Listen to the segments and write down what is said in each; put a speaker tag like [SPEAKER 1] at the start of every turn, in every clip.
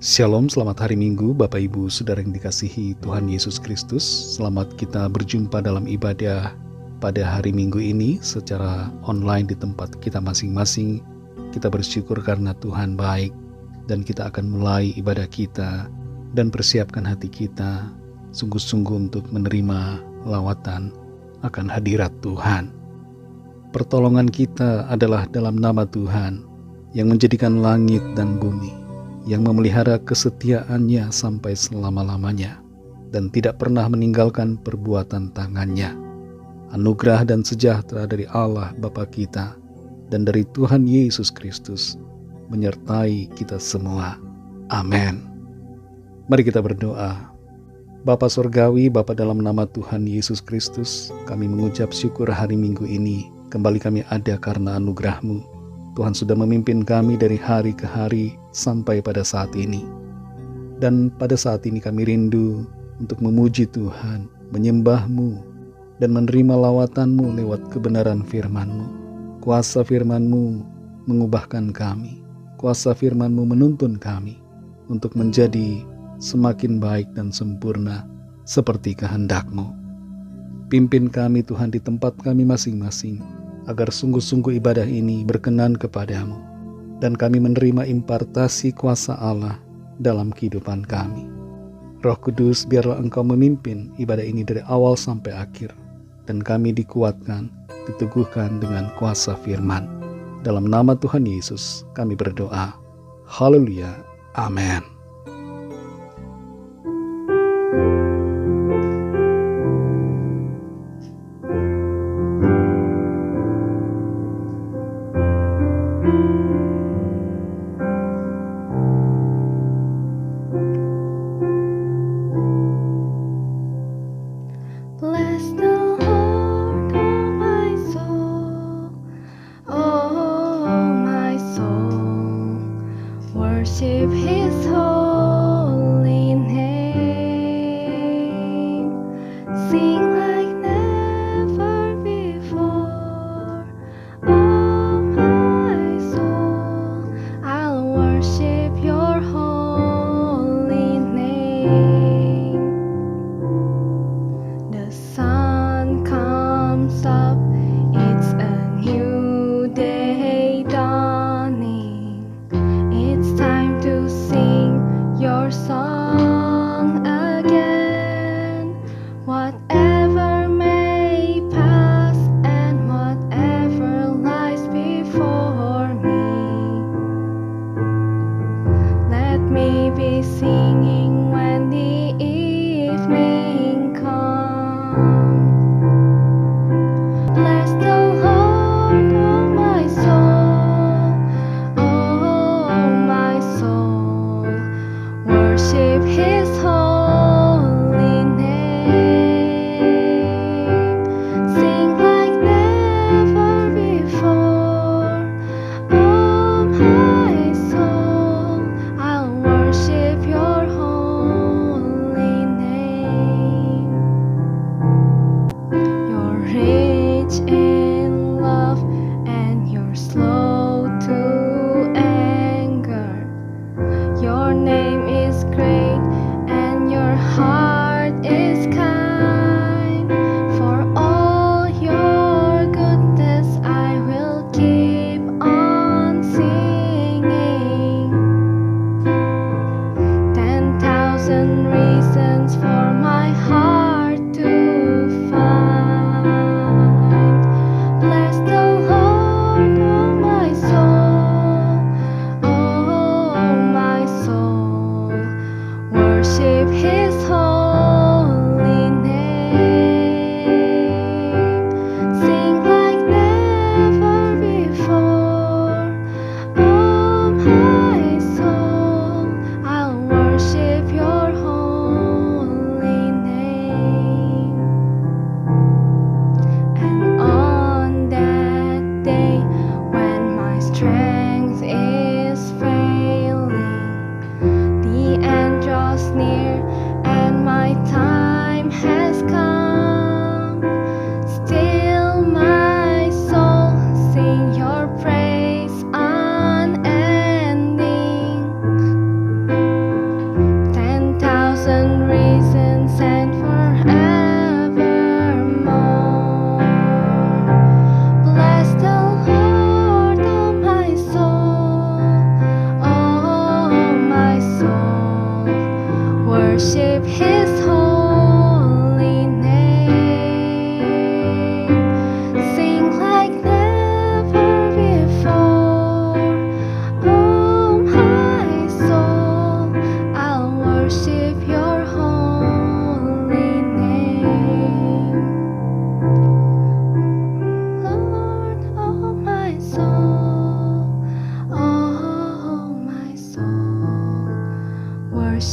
[SPEAKER 1] Shalom, selamat hari Minggu Bapak Ibu Saudara yang dikasihi Tuhan Yesus Kristus. Selamat kita berjumpa dalam ibadah pada hari Minggu ini secara online di tempat kita masing-masing. Kita bersyukur karena Tuhan baik dan kita akan mulai ibadah kita dan persiapkan hati kita sungguh-sungguh untuk menerima lawatan akan hadirat Tuhan. Pertolongan kita adalah dalam nama Tuhan yang menjadikan langit dan bumi, yang memelihara kesetiaannya sampai selama-lamanya dan tidak pernah meninggalkan perbuatan tangannya. Anugerah dan sejahtera dari Allah Bapa kita dan dari Tuhan Yesus Kristus menyertai kita semua. Amin. Mari kita berdoa. Bapa Surgawi, Bapa dalam nama Tuhan Yesus Kristus, kami mengucap syukur hari Minggu ini. Kembali kami ada karena anugerah-Mu. Tuhan sudah memimpin kami dari hari ke hari sampai pada saat ini. Dan pada saat ini kami rindu untuk memuji Tuhan, menyembah-Mu, dan menerima lawatan-Mu lewat kebenaran firman-Mu. Kuasa firman-Mu mengubahkan kami. Kuasa firman-Mu menuntun kami untuk menjadi semakin baik dan sempurna seperti kehendak-Mu. Pimpin kami Tuhan di tempat kami masing-masing, agar sungguh-sungguh ibadah ini berkenan kepadamu, dan kami menerima impartasi kuasa Allah dalam kehidupan kami. Roh Kudus, biarlah Engkau memimpin ibadah ini dari awal sampai akhir, dan kami dikuatkan, diteguhkan dengan kuasa firman. Dalam nama Tuhan Yesus kami berdoa. Haleluya. Amin.
[SPEAKER 2] Bless the Lord, oh my soul, worship His holy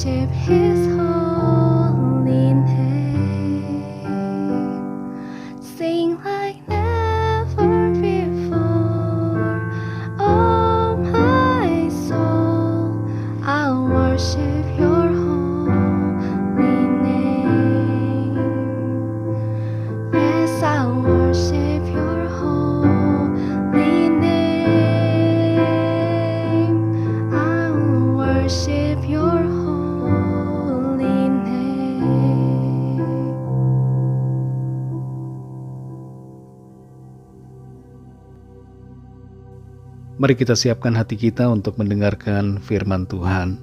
[SPEAKER 2] worship His holy name. Sing like never before, oh my soul, I'll worship Your holy name. Yes, I'll worship Your holy name. I'll worship Your holy name.
[SPEAKER 1] Mari kita siapkan hati kita untuk mendengarkan firman Tuhan.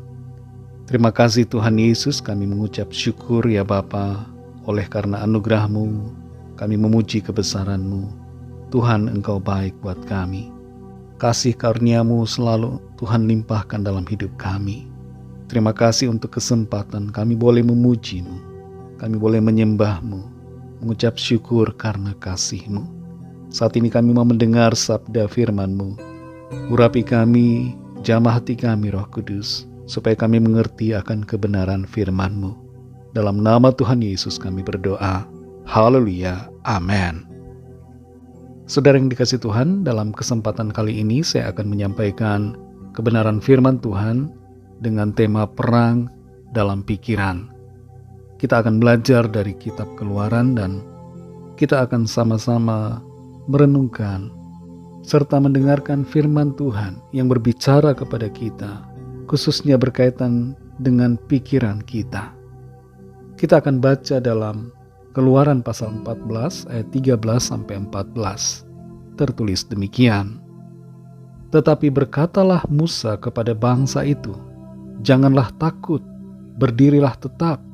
[SPEAKER 1] Terima kasih Tuhan Yesus, kami mengucap syukur ya Bapa, oleh karena anugerah-Mu, kami memuji kebesaran-Mu. Tuhan, Engkau baik buat kami. Kasih karunia-Mu selalu Tuhan limpahkan dalam hidup kami. Terima kasih untuk kesempatan kami boleh memuji-Mu, kami boleh menyembah-Mu, mengucap syukur karena kasih-Mu. Saat ini kami mau mendengar sabda firman-Mu. Urapi kami, jamah hati kami Roh Kudus, supaya kami mengerti akan kebenaran firman-Mu. Dalam nama Tuhan Yesus kami berdoa. Haleluya. Amin. Saudara yang dikasih Tuhan, dalam kesempatan kali ini saya akan menyampaikan kebenaran firman Tuhan dengan tema perang dalam pikiran. Kita akan belajar dari kitab Keluaran dan kita akan sama-sama merenungkan serta mendengarkan firman Tuhan yang berbicara kepada kita, khususnya berkaitan dengan pikiran kita. Kita akan baca dalam Keluaran pasal 14 ayat 13-14. Tertulis demikian. Tetapi berkatalah Musa kepada bangsa itu, janganlah takut, berdirilah tetap,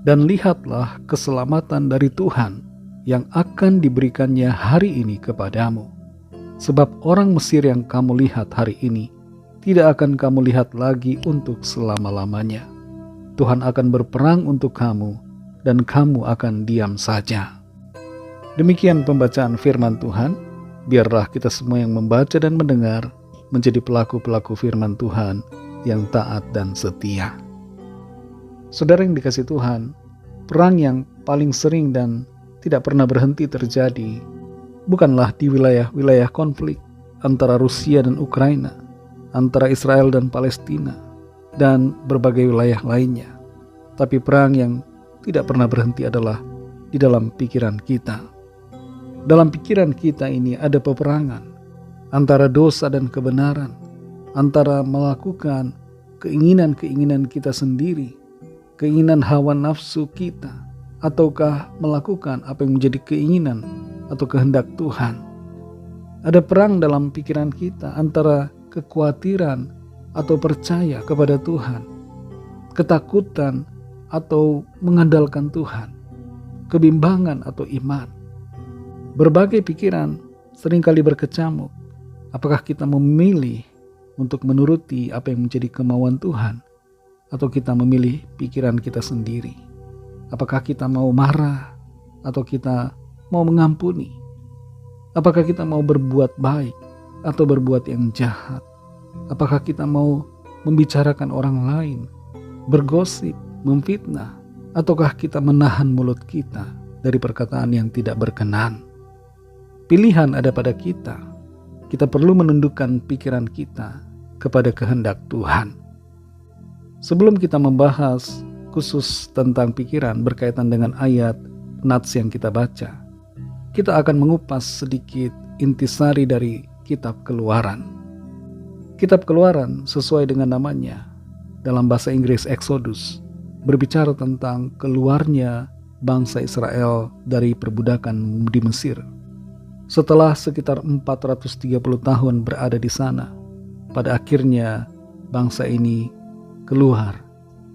[SPEAKER 1] dan lihatlah keselamatan dari Tuhan yang akan diberikannya hari ini kepadamu. Sebab orang Mesir yang kamu lihat hari ini, tidak akan kamu lihat lagi untuk selama-lamanya. Tuhan akan berperang untuk kamu, dan kamu akan diam saja. Demikian pembacaan firman Tuhan. Biarlah kita semua yang membaca dan mendengar menjadi pelaku-pelaku firman Tuhan yang taat dan setia. Saudara yang dikasih Tuhan, perang yang paling sering dan tidak pernah berhenti terjadi bukanlah di wilayah-wilayah konflik antara Rusia dan Ukraina, antara Israel dan Palestina, dan berbagai wilayah lainnya. Tapi perang yang tidak pernah berhenti adalah di dalam pikiran kita. Dalam pikiran kita ini ada peperangan antara dosa dan kebenaran, antara melakukan keinginan-keinginan kita sendiri, keinginan hawa nafsu kita, ataukah melakukan apa yang menjadi keinginan atau kehendak Tuhan. Ada perang dalam pikiran kita antara kekhawatiran atau percaya kepada Tuhan, ketakutan atau mengandalkan Tuhan, kebimbangan atau iman. Berbagai pikiran seringkali berkecamuk. Apakah kita memilih untuk menuruti apa yang menjadi kemauan Tuhan, atau kita memilih pikiran kita sendiri? Apakah kita mau marah atau kita mau mengampuni? Apakah kita mau berbuat baik atau berbuat yang jahat? Apakah kita mau membicarakan orang lain, bergosip, memfitnah, ataukah kita menahan mulut kita dari perkataan yang tidak berkenan? Pilihan ada pada kita. Kita perlu menundukkan pikiran kita kepada kehendak Tuhan. Sebelum kita membahas khusus tentang pikiran berkaitan dengan ayat nats yang kita baca, kita akan mengupas sedikit intisari dari kitab Keluaran. Kitab Keluaran sesuai dengan namanya, dalam bahasa Inggris Exodus, berbicara tentang keluarnya bangsa Israel dari perbudakan di Mesir. Setelah sekitar 430 tahun berada di sana, pada akhirnya bangsa ini keluar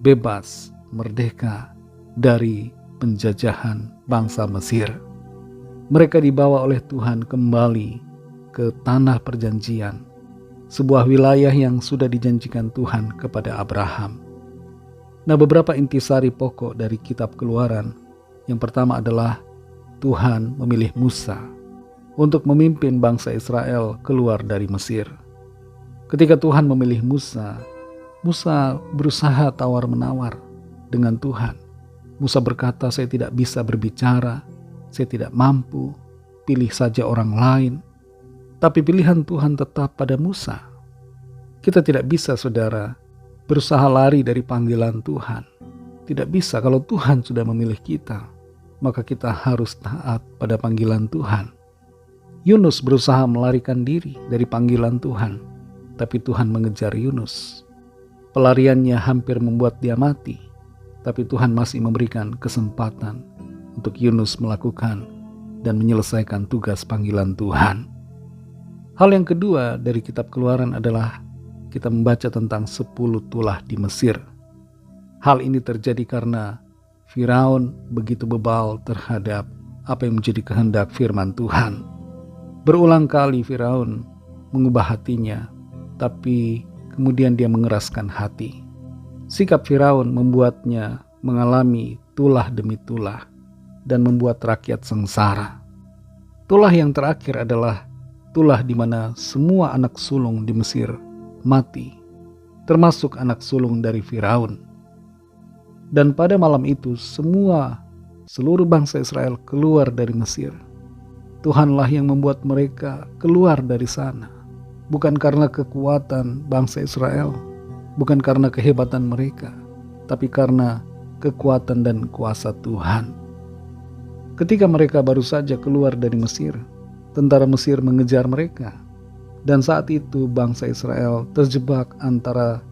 [SPEAKER 1] bebas, merdeka dari penjajahan bangsa Mesir. Mereka dibawa oleh Tuhan kembali ke tanah perjanjian, sebuah wilayah yang sudah dijanjikan Tuhan kepada Abraham. Nah, beberapa intisari pokok dari kitab Keluaran. Yang pertama adalah Tuhan memilih Musa untuk memimpin bangsa Israel keluar dari Mesir. Ketika Tuhan memilih Musa, Musa berusaha tawar-menawar dengan Tuhan. Musa berkata, saya tidak bisa berbicara, saya tidak mampu, pilih saja orang lain. Tapi pilihan Tuhan tetap pada Musa. Kita tidak bisa, saudara, berusaha lari dari panggilan Tuhan. Tidak bisa. Kalau Tuhan sudah memilih kita, maka kita harus taat pada panggilan Tuhan. Yunus berusaha melarikan diri dari panggilan Tuhan, tapi Tuhan mengejar Yunus. Pelariannya hampir membuat dia mati, tapi Tuhan masih memberikan kesempatan untuk Yunus melakukan dan menyelesaikan tugas panggilan Tuhan. Hal yang kedua dari kitab Keluaran adalah kita membaca tentang 10 tulah di Mesir. Hal ini terjadi karena Firaun begitu bebal terhadap apa yang menjadi kehendak firman Tuhan. Berulang kali Firaun mengubah hatinya, tapi kemudian dia mengeraskan hati. Sikap Firaun membuatnya mengalami tulah demi tulah dan membuat rakyat sengsara. Tulah yang terakhir adalah tulah di mana semua anak sulung di Mesir mati, termasuk anak sulung dari Firaun. Dan pada malam itu seluruh bangsa Israel keluar dari Mesir. Tuhanlah yang membuat mereka keluar dari sana. Bukan karena kekuatan bangsa Israel, bukan karena kehebatan mereka, tapi karena kekuatan dan kuasa Tuhan. Ketika mereka baru saja keluar dari Mesir, tentara Mesir mengejar mereka. Dan saat itu bangsa Israel terjebak antara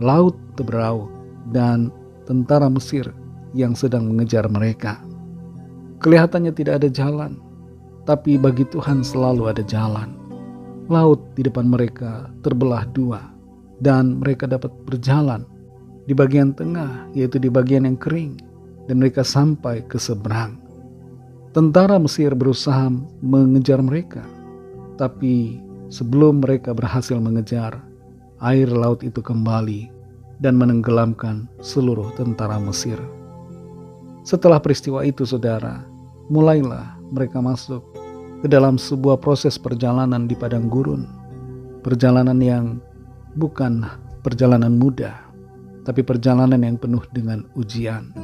[SPEAKER 1] laut Teberau dan tentara Mesir yang sedang mengejar mereka. Kelihatannya tidak ada jalan, tapi bagi Tuhan selalu ada jalan. Laut di depan mereka terbelah dua, dan mereka dapat berjalan di bagian tengah, yaitu di bagian yang kering, dan mereka sampai ke seberang. Tentara Mesir berusaha mengejar mereka, tapi sebelum mereka berhasil mengejar, air laut itu kembali dan menenggelamkan seluruh tentara Mesir. Setelah peristiwa itu, saudara, mulailah mereka masuk ke dalam sebuah proses perjalanan di padang gurun. Perjalanan yang bukan perjalanan mudah, tapi perjalanan yang penuh dengan ujian.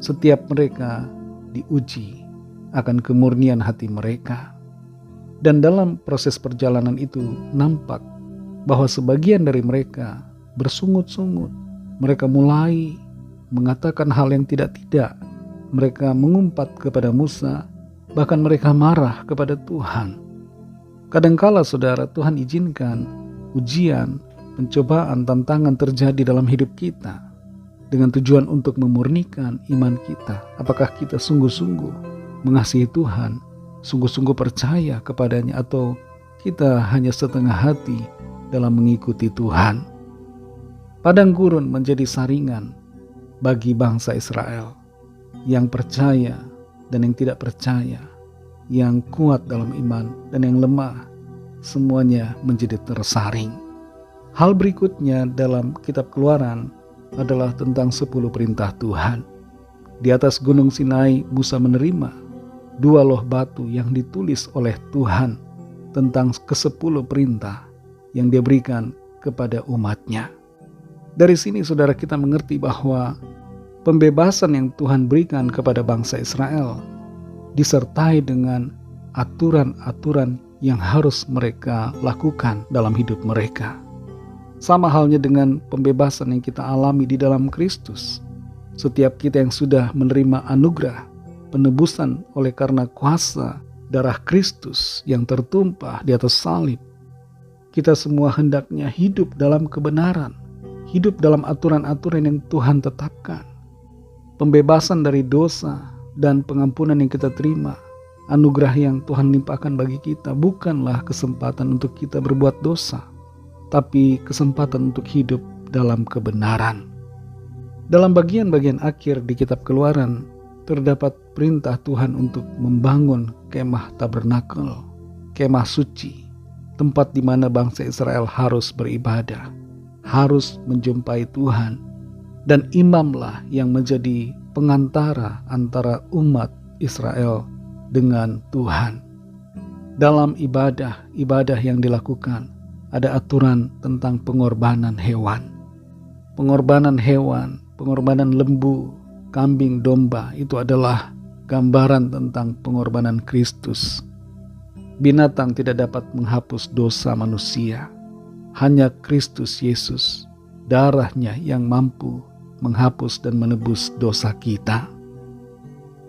[SPEAKER 1] Setiap mereka diuji akan kemurnian hati mereka. Dan dalam proses perjalanan itu nampak bahwa sebagian dari mereka bersungut-sungut. Mereka mulai mengatakan hal yang tidak-tidak. Mereka mengumpat kepada Musa, bahkan mereka marah kepada Tuhan. Kadangkala, saudara, Tuhan izinkan ujian, pencobaan, tantangan terjadi dalam hidup kita dengan tujuan untuk memurnikan iman kita. Apakah kita sungguh-sungguh mengasihi Tuhan, sungguh-sungguh percaya kepadanya, atau kita hanya setengah hati dalam mengikuti Tuhan. Padang gurun menjadi saringan bagi bangsa Israel yang percaya dan yang tidak percaya, yang kuat dalam iman dan yang lemah, semuanya menjadi tersaring. Hal berikutnya dalam kitab Keluaran adalah tentang 10 perintah Tuhan. Di atas gunung Sinai, Musa menerima 2 loh batu yang ditulis oleh Tuhan tentang ke-10 perintah yang dia berikan kepada umatnya. Dari sini, saudara, kita mengerti bahwa pembebasan yang Tuhan berikan kepada bangsa Israel disertai dengan aturan-aturan yang harus mereka lakukan dalam hidup mereka. Sama halnya dengan pembebasan yang kita alami di dalam Kristus. Setiap kita yang sudah menerima anugerah penebusan oleh karena kuasa darah Kristus yang tertumpah di atas salib, kita semua hendaknya hidup dalam kebenaran, hidup dalam aturan-aturan yang Tuhan tetapkan. Pembebasan dari dosa dan pengampunan yang kita terima, anugerah yang Tuhan limpahkan bagi kita, bukanlah kesempatan untuk kita berbuat dosa, tapi kesempatan untuk hidup dalam kebenaran. Dalam bagian-bagian akhir di kitab Keluaran terdapat perintah Tuhan untuk membangun kemah tabernakel, kemah suci, tempat di mana bangsa Israel harus beribadah, harus menjumpai Tuhan, dan imamlah yang menjadi pengantara antara umat Israel dengan Tuhan. Dalam ibadah yang dilakukan, ada aturan tentang pengorbanan hewan. pengorbanan hewan, pengorbanan lembu, kambing, domba itu adalah gambaran tentang pengorbanan Kristus. Binatang tidak dapat menghapus dosa manusia. Hanya Kristus Yesus, darahnya yang mampu menghapus dan menebus dosa kita.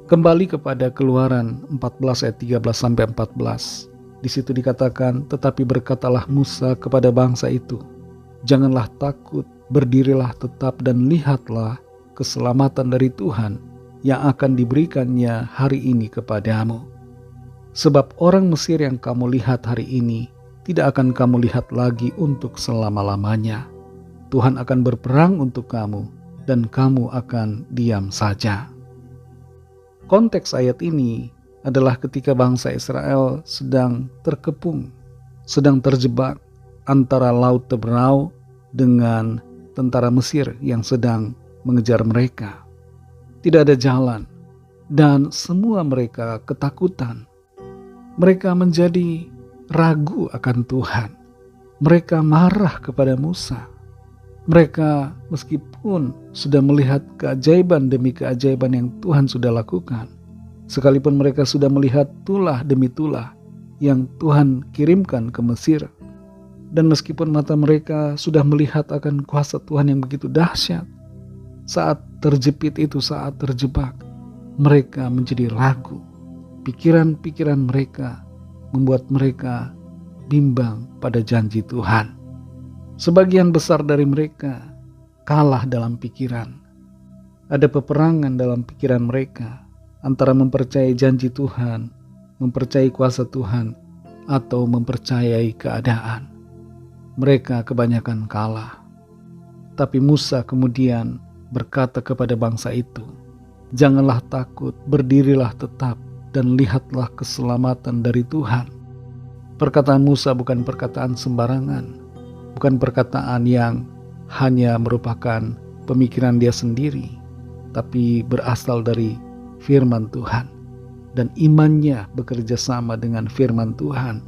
[SPEAKER 1] Kembali kepada Keluaran 14 ayat 13-14. Di situ dikatakan, tetapi berkatalah Musa kepada bangsa itu, janganlah takut, berdirilah tetap dan lihatlah keselamatan dari Tuhan yang akan diberikannya hari ini kepadamu. Sebab orang Mesir yang kamu lihat hari ini tidak akan kamu lihat lagi untuk selama-lamanya. Tuhan akan berperang untuk kamu dan kamu akan diam saja. Konteks ayat ini adalah ketika bangsa Israel sedang terkepung, sedang terjebak antara Laut Teberau dengan tentara Mesir yang sedang mengejar mereka. Tidak ada jalan dan semua mereka ketakutan. Mereka menjadi ragu akan Tuhan. Mereka marah kepada Musa. Mereka meskipun sudah melihat keajaiban demi keajaiban yang Tuhan sudah lakukan, sekalipun mereka sudah melihat tulah demi tulah yang Tuhan kirimkan ke Mesir, dan meskipun mata mereka sudah melihat akan kuasa Tuhan yang begitu dahsyat, saat terjepit itu, saat terjebak, mereka menjadi ragu. Pikiran-pikiran mereka membuat mereka bimbang pada janji Tuhan. Sebagian besar dari mereka kalah dalam pikiran. Ada peperangan dalam pikiran mereka antara mempercayai janji Tuhan, mempercayai kuasa Tuhan, atau mempercayai keadaan. Mereka kebanyakan kalah. Tapi Musa kemudian berkata kepada bangsa itu, janganlah takut, berdirilah tetap, dan lihatlah keselamatan dari Tuhan. Perkataan Musa bukan perkataan sembarangan, bukan perkataan yang hanya merupakan pemikiran dia sendiri, tapi berasal dari firman Tuhan, dan imannya bekerja sama dengan firman Tuhan,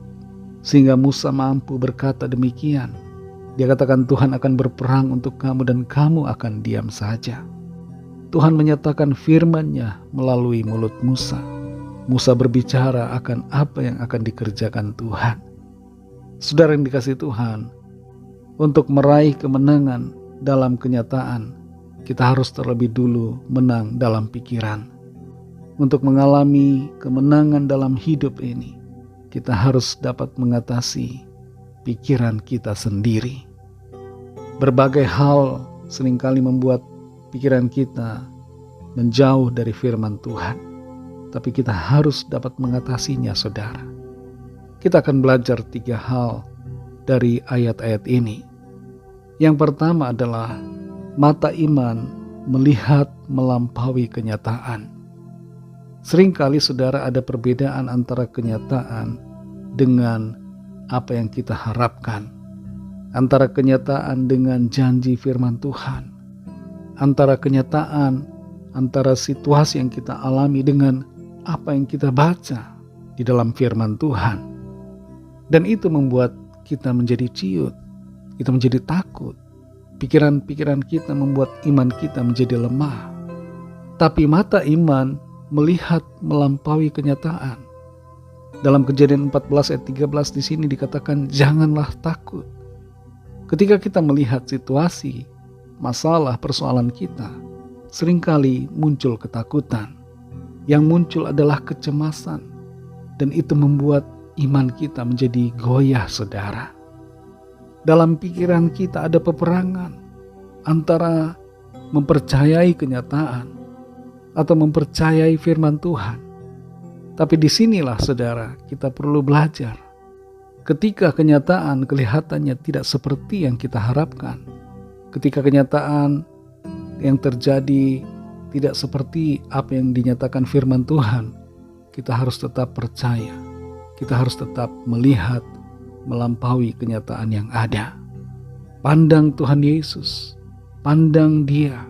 [SPEAKER 1] sehingga Musa mampu berkata demikian. Dia katakan, Tuhan akan berperang untuk kamu dan kamu akan diam saja. Tuhan menyatakan firman-Nya melalui mulut Musa. Musa berbicara akan apa yang akan dikerjakan Tuhan. Saudara yang dikasihi Tuhan, untuk meraih kemenangan dalam kenyataan, kita harus terlebih dulu menang dalam pikiran. Untuk mengalami kemenangan dalam hidup ini, kita harus dapat mengatasi pikiran kita sendiri. Berbagai hal seringkali membuat pikiran kita menjauh dari firman Tuhan, tapi kita harus dapat mengatasinya, saudara. Kita akan belajar 3 hal dari ayat-ayat ini. Yang pertama adalah mata iman melihat melampaui kenyataan. Seringkali saudara ada perbedaan antara kenyataan dengan apa yang kita harapkan, antara kenyataan dengan janji firman Tuhan, antara kenyataan, antara situasi yang kita alami dengan apa yang kita baca di dalam firman Tuhan. Dan itu membuat kita menjadi ciut, kita menjadi takut. Pikiran-pikiran kita membuat iman kita menjadi lemah. Tapi mata iman melihat melampaui kenyataan. Dalam Kejadian 14 ayat 13 di sini dikatakan, janganlah takut. Ketika kita melihat situasi, masalah, persoalan kita, seringkali muncul ketakutan. Yang muncul adalah kecemasan, dan itu membuat iman kita menjadi goyah, saudara. Dalam pikiran kita ada peperangan antara mempercayai kenyataan atau mempercayai firman Tuhan. Tapi disinilah, saudara, kita perlu belajar. Ketika kenyataan kelihatannya tidak seperti yang kita harapkan, ketika kenyataan yang terjadi tidak seperti apa yang dinyatakan firman Tuhan, kita harus tetap percaya. Kita harus tetap melihat melampaui kenyataan yang ada. Pandang Tuhan Yesus, pandang Dia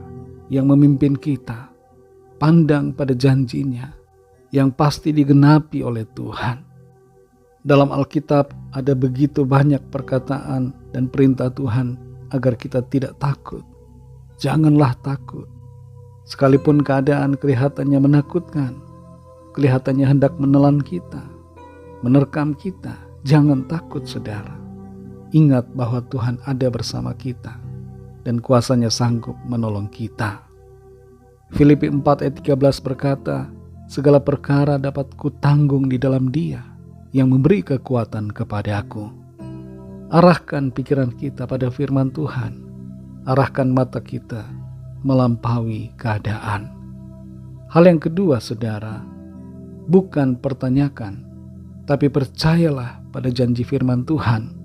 [SPEAKER 1] yang memimpin kita, pandang pada janjinya yang pasti digenapi oleh Tuhan. Dalam Alkitab ada begitu banyak perkataan dan perintah Tuhan agar kita tidak takut, Janganlah takut. Sekalipun keadaan kelihatannya menakutkan, kelihatannya hendak menelan kita, menerkam kita, jangan takut saudara. Ingat bahwa Tuhan ada bersama kita dan kuasa-Nya sanggup menolong kita. Filipi 4 ayat 13 berkata, segala perkara dapat kutanggung di dalam Dia yang memberi kekuatan kepadaku. Arahkan pikiran kita pada firman Tuhan. Arahkan mata kita melampaui keadaan. Hal yang kedua saudara, bukan pertanyakan, tapi percayalah pada janji firman Tuhan.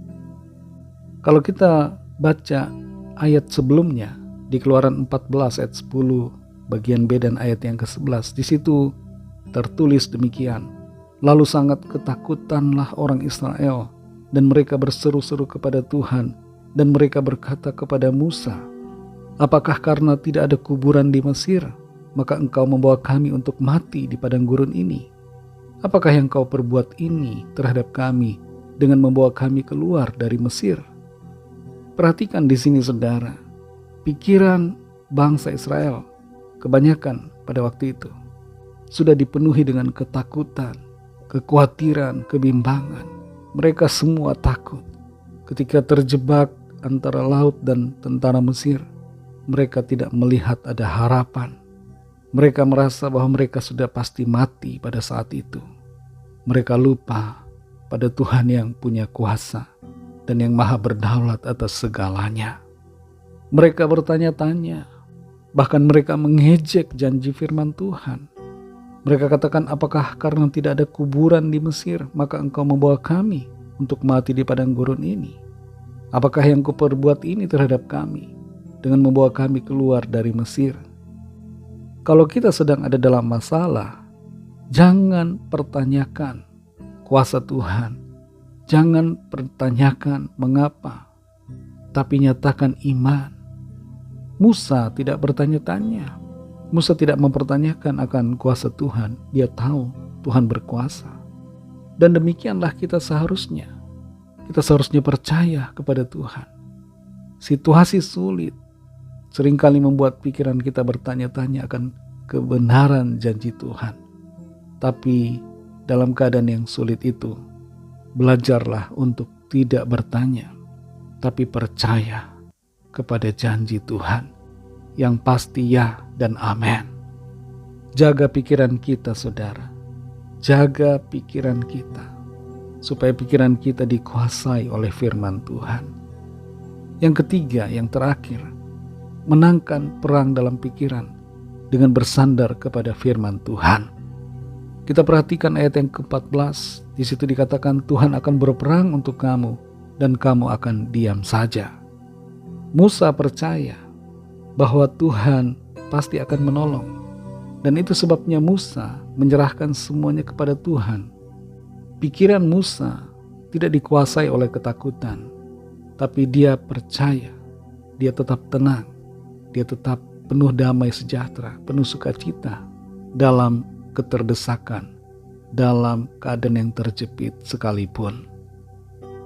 [SPEAKER 1] Kalau kita baca ayat sebelumnya di Keluaran 14 ayat 10 bagian B dan ayat yang ke-11, di situ tertulis demikian. Lalu sangat ketakutanlah orang Israel dan mereka berseru-seru kepada Tuhan dan mereka berkata kepada Musa, apakah karena tidak ada kuburan di Mesir, maka engkau membawa kami untuk mati di padang gurun ini? Apakah yang kau perbuat ini terhadap kami dengan membawa kami keluar dari Mesir? Perhatikan di sini saudara, pikiran bangsa Israel kebanyakan pada waktu itu sudah dipenuhi dengan ketakutan, kekhawatiran, kebimbangan. Mereka semua takut ketika terjebak antara laut dan tentara Mesir. Mereka tidak melihat ada harapan. Mereka merasa bahwa mereka sudah pasti mati pada saat itu. Mereka lupa pada Tuhan yang punya kuasa dan yang maha berdaulat atas segalanya. Mereka bertanya-tanya, bahkan mereka mengejek janji firman Tuhan. Mereka katakan, apakah karena tidak ada kuburan di Mesir, maka engkau membawa kami untuk mati di padang gurun ini? Apakah yang kuperbuat ini terhadap kami dengan membawa kami keluar dari Mesir? Kalau kita sedang ada dalam masalah, jangan pertanyakan kuasa Tuhan. Jangan pertanyakan mengapa, tapi nyatakan iman. Musa tidak bertanya-tanya. Musa tidak mempertanyakan akan kuasa Tuhan. Dia tahu Tuhan berkuasa. Dan demikianlah kita seharusnya. Kita seharusnya percaya kepada Tuhan. Situasi sulit seringkali membuat pikiran kita bertanya-tanya akan kebenaran janji Tuhan. Tapi dalam keadaan yang sulit itu, belajarlah untuk tidak bertanya, tapi percaya kepada janji Tuhan yang pasti ya dan amin. Jaga pikiran kita saudara. Jaga pikiran kita supaya pikiran kita dikuasai oleh firman Tuhan. Yang ketiga, yang terakhir, menangkan perang dalam pikiran dengan bersandar kepada firman Tuhan. Kita perhatikan ayat yang ke-14. Di situ dikatakan Tuhan akan berperang untuk kamu dan kamu akan diam saja. Musa percaya bahwa Tuhan pasti akan menolong. Dan itu sebabnya Musa menyerahkan semuanya kepada Tuhan. Pikiran Musa tidak dikuasai oleh ketakutan, tapi dia percaya, dia tetap tenang, dia tetap penuh damai sejahtera, penuh sukacita dalam keterdesakan, dalam keadaan yang terjepit sekalipun.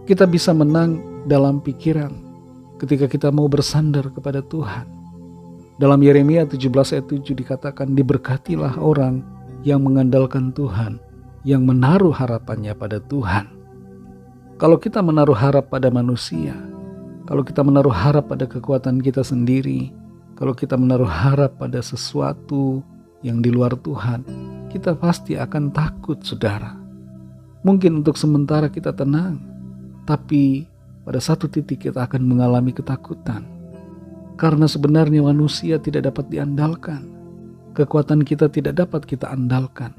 [SPEAKER 1] Kita bisa menang dalam pikiran ketika kita mau bersandar kepada Tuhan. Dalam Yeremia 17 ayat 7 dikatakan, diberkatilah orang yang mengandalkan Tuhan, yang menaruh harapannya pada Tuhan. Kalau kita menaruh harap pada manusia, kalau kita menaruh harap pada kekuatan kita sendiri, kalau kita menaruh harap pada sesuatu yang di luar Tuhan, kita pasti akan takut saudara. Mungkin untuk sementara kita tenang, tapi pada satu titik kita akan mengalami ketakutan. Karena sebenarnya manusia tidak dapat diandalkan. Kekuatan kita tidak dapat kita andalkan.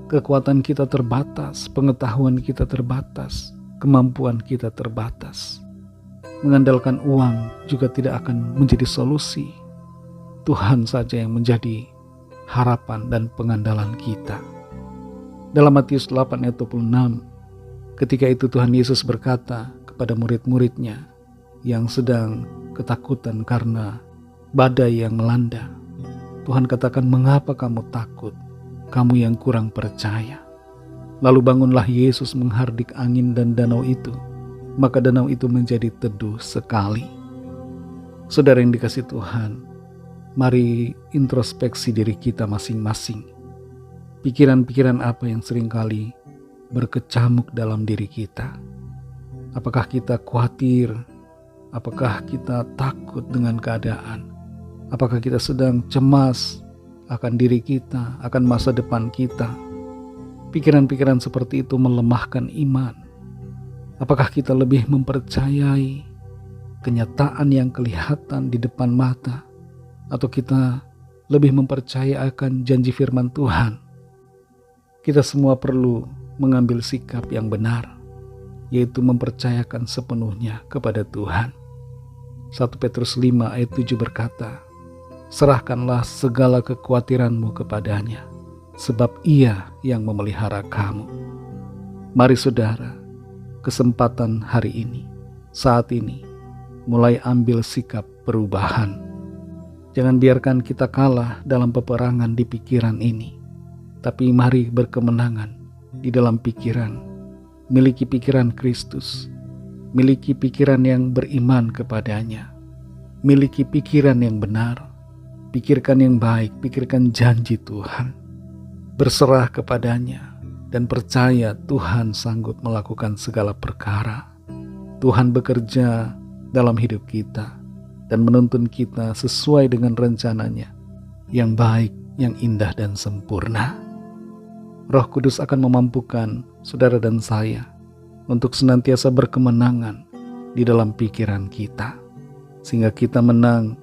[SPEAKER 1] Kekuatan kita terbatas, pengetahuan kita terbatas, kemampuan kita terbatas. Mengandalkan uang juga tidak akan menjadi solusi. Tuhan saja yang menjadi harapan dan pengandalan kita. Dalam Matius 8 ayat 26, ketika itu Tuhan Yesus berkata kepada murid-muridnya yang sedang ketakutan karena badai yang melanda. Tuhan katakan, mengapa kamu takut, kamu yang kurang percaya? Lalu bangunlah Yesus menghardik angin dan danau itu, maka danau itu menjadi teduh sekali. Saudara yang dikasihi Tuhan, Mari introspeksi diri kita masing-masing. Pikiran-pikiran apa yang seringkali berkecamuk dalam diri kita? Apakah kita khawatir? Apakah kita takut dengan keadaan? Apakah kita sedang cemas akan diri kita, akan masa depan kita? Pikiran-pikiran seperti itu melemahkan iman. Apakah kita lebih mempercayai kenyataan yang kelihatan di depan mata, atau kita lebih mempercayai akan janji firman Tuhan? Kita semua perlu mengambil sikap yang benar, yaitu mempercayakan sepenuhnya kepada Tuhan. 1 Petrus 5 ayat 7 berkata, serahkanlah segala kekhawatiranmu kepadanya, sebab Ia yang memelihara kamu. Mari saudara, kesempatan hari ini, saat ini, mulai ambil sikap perubahan. Jangan biarkan kita kalah dalam peperangan di pikiran ini, tapi mari berkemenangan di dalam pikiran. Miliki pikiran Kristus, miliki pikiran yang beriman kepadanya, miliki pikiran yang benar, pikirkan yang baik, pikirkan janji Tuhan. Berserah kepadanya dan percaya Tuhan sanggup melakukan segala perkara. Tuhan bekerja dalam hidup kita dan menuntun kita sesuai dengan rencananya yang baik, yang indah dan sempurna. Roh Kudus akan memampukan saudara dan saya untuk senantiasa berkemenangan di dalam pikiran kita, sehingga kita menang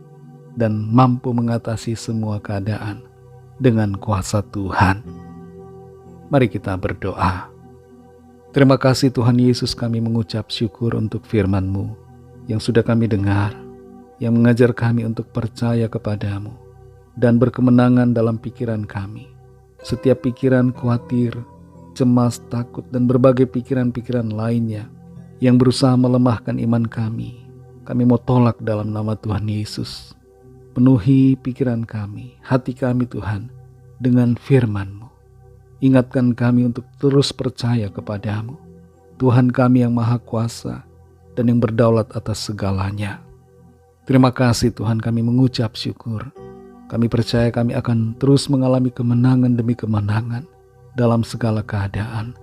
[SPEAKER 1] dan mampu mengatasi semua keadaan dengan kuasa Tuhan. Mari kita berdoa. Terima kasih Tuhan Yesus, kami mengucap syukur untuk firman-Mu yang sudah kami dengar, yang mengajar kami untuk percaya kepadamu dan berkemenangan dalam pikiran kami. Setiap pikiran khawatir, cemas, takut, dan berbagai pikiran-pikiran lainnya yang berusaha melemahkan iman kami mau tolak dalam nama Tuhan Yesus. Penuhi pikiran kami, hati kami Tuhan, dengan firman-Mu. Ingatkan kami untuk terus percaya kepadamu, Tuhan kami yang Maha Kuasa dan yang berdaulat atas segalanya. Terima kasih Tuhan, kami mengucap syukur. Kami percaya kami akan terus mengalami kemenangan demi kemenangan dalam segala keadaan.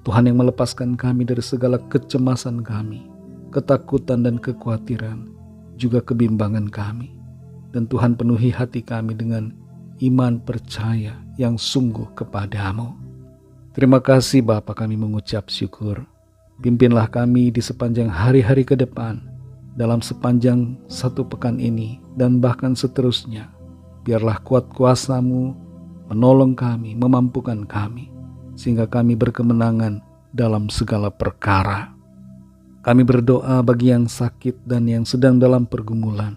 [SPEAKER 1] Tuhan yang melepaskan kami dari segala kecemasan kami, ketakutan dan kekhawatiran, juga kebimbangan kami. Dan Tuhan penuhi hati kami dengan iman percaya yang sungguh kepadamu. Terima kasih Bapa, kami mengucap syukur. Pimpinlah kami di sepanjang hari-hari ke depan, dalam sepanjang satu pekan ini dan bahkan seterusnya. Biarlah kuat kuasa-Mu menolong kami, memampukan kami, sehingga kami berkemenangan dalam segala perkara. Kami berdoa bagi yang sakit dan yang sedang dalam pergumulan,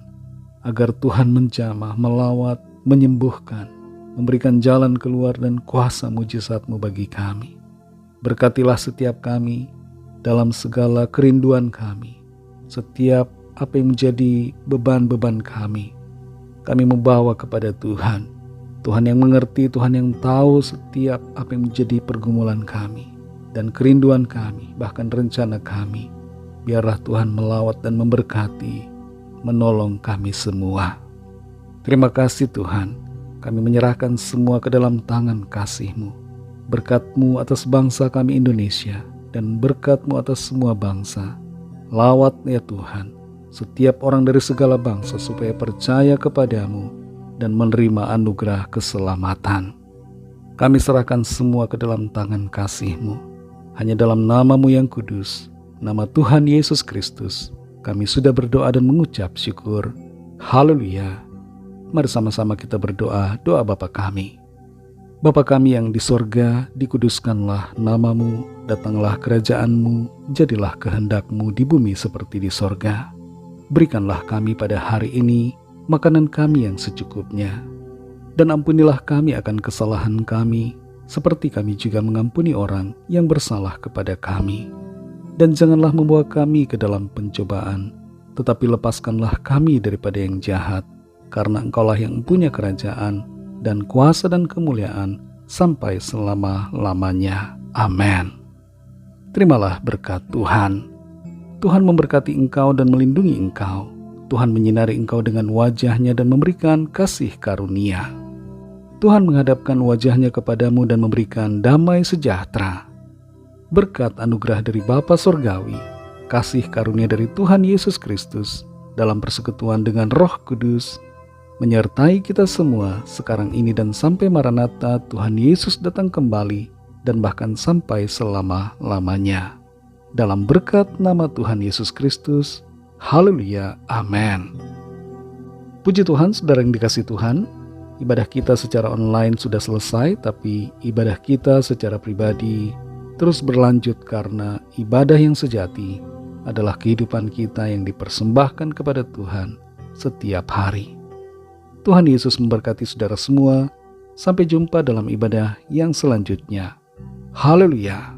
[SPEAKER 1] agar Tuhan menjamah, melawat, menyembuhkan, memberikan jalan keluar dan kuasa mujizat-Mu bagi kami. Berkatilah setiap kami dalam segala kerinduan kami, setiap apa yang menjadi beban-beban kami membawa kepada Tuhan. Tuhan yang mengerti, Tuhan yang tahu setiap apa yang menjadi pergumulan kami dan kerinduan kami, bahkan rencana kami. Biarlah Tuhan melawat dan memberkati, menolong kami semua. Terima kasih Tuhan, kami menyerahkan semua ke dalam tangan kasih-Mu. Berkat-Mu atas bangsa kami Indonesia dan berkat-Mu atas semua bangsa. Lawat ya Tuhan setiap orang dari segala bangsa supaya percaya kepadamu dan menerima anugerah keselamatan. Kami serahkan semua ke dalam tangan kasih-Mu. Hanya dalam nama-Mu yang kudus, nama Tuhan Yesus Kristus, kami sudah berdoa dan mengucap syukur. Haleluya. Mari sama-sama kita berdoa, doa Bapa kami. Bapa kami yang di sorga, dikuduskanlah nama-Mu, datanglah kerajaan-Mu, jadilah kehendak-Mu di bumi seperti di sorga. Berikanlah kami pada hari ini makanan kami yang secukupnya. Dan ampunilah kami akan kesalahan kami, seperti kami juga mengampuni orang yang bersalah kepada kami. Dan janganlah membawa kami ke dalam pencobaan, tetapi lepaskanlah kami daripada yang jahat, karena Engkaulah yang punya kerajaan dan kuasa dan kemuliaan sampai selama-lamanya. Amin. Terimalah berkat Tuhan. Tuhan memberkati engkau dan melindungi engkau. Tuhan menyinari engkau dengan wajah-Nya dan memberikan kasih karunia. Tuhan menghadapkan wajah-Nya kepadamu dan memberikan damai sejahtera. Berkat anugerah dari Bapa Sorgawi, kasih karunia dari Tuhan Yesus Kristus dalam persekutuan dengan Roh Kudus, menyertai kita semua sekarang ini dan sampai Maranatha Tuhan Yesus datang kembali dan bahkan sampai selama-lamanya. Dalam berkat nama Tuhan Yesus Kristus, haleluya, amin. Puji Tuhan, saudara yang dikasihi Tuhan, ibadah kita secara online sudah selesai, tapi ibadah kita secara pribadi terus berlanjut karena ibadah yang sejati adalah kehidupan kita yang dipersembahkan kepada Tuhan setiap hari. Tuhan Yesus memberkati saudara semua. Sampai jumpa dalam ibadah yang selanjutnya. Haleluya.